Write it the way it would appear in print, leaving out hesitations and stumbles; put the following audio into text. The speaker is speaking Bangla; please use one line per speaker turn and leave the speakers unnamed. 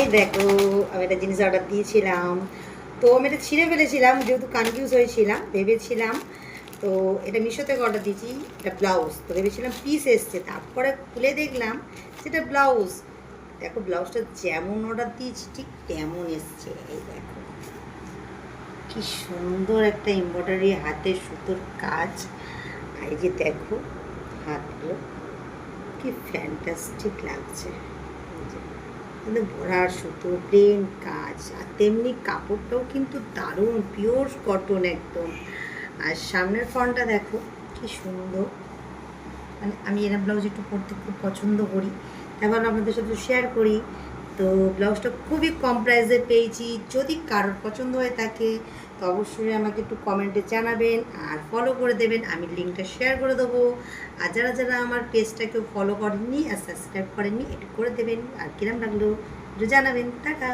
এই দেখো আমি একটা জিনিস অর্ডার দিয়েছিলাম, তো আমি এটা ছিঁড়ে ফেলেছিলাম যেহেতু কনফিউজ হয়েছিলাম, ভেবেছিলাম তো এটা মিশো থেকে অর্ডার দিয়েছি। এটা ব্লাউজ, তো ভেবেছিলাম পিস এসছে, তারপরে খুলে দেখলাম সেটা ব্লাউজ। দেখো ব্লাউজটা যেমন অর্ডার দিয়েছি ঠিক তেমন এসছে। এই দেখো কি সুন্দর একটা এমব্রয়ডারি হাতের সুতোর কাজ। এই যে দেখো হাতগুলো কি ফ্যান্টাস্টিক লাগছে, কিন্তু ভরার সুতো প্লেন কাজ, আর তেমনি কাপড়টাও কিন্তু দারুণ পিওর কটন একদম। আর সামনের ফ্রন্টটা দেখো কি সুন্দর, মানে আমি এরকম ব্লাউজ একটু পরতে খুব পছন্দ করি, এখন আপনাদের সাথে শেয়ার করি। তো ব্লাউজটা খুবই কম প্রাইসে পেয়েছি। যদি কারোর পছন্দ হয়ে থাকে তো অবশ্যই আমাকে একটু কমেন্টে জানাবেন আর ফলো করে দেবেন, আমি লিঙ্কটা শেয়ার করে দেবো। আর যারা যারা আমার পেজটাকেও ফলো করেননি আর সাবস্ক্রাইব করেননি একটু করে দেবেন, আর কিরম লাগলো একটু জানাবেন। টাটা।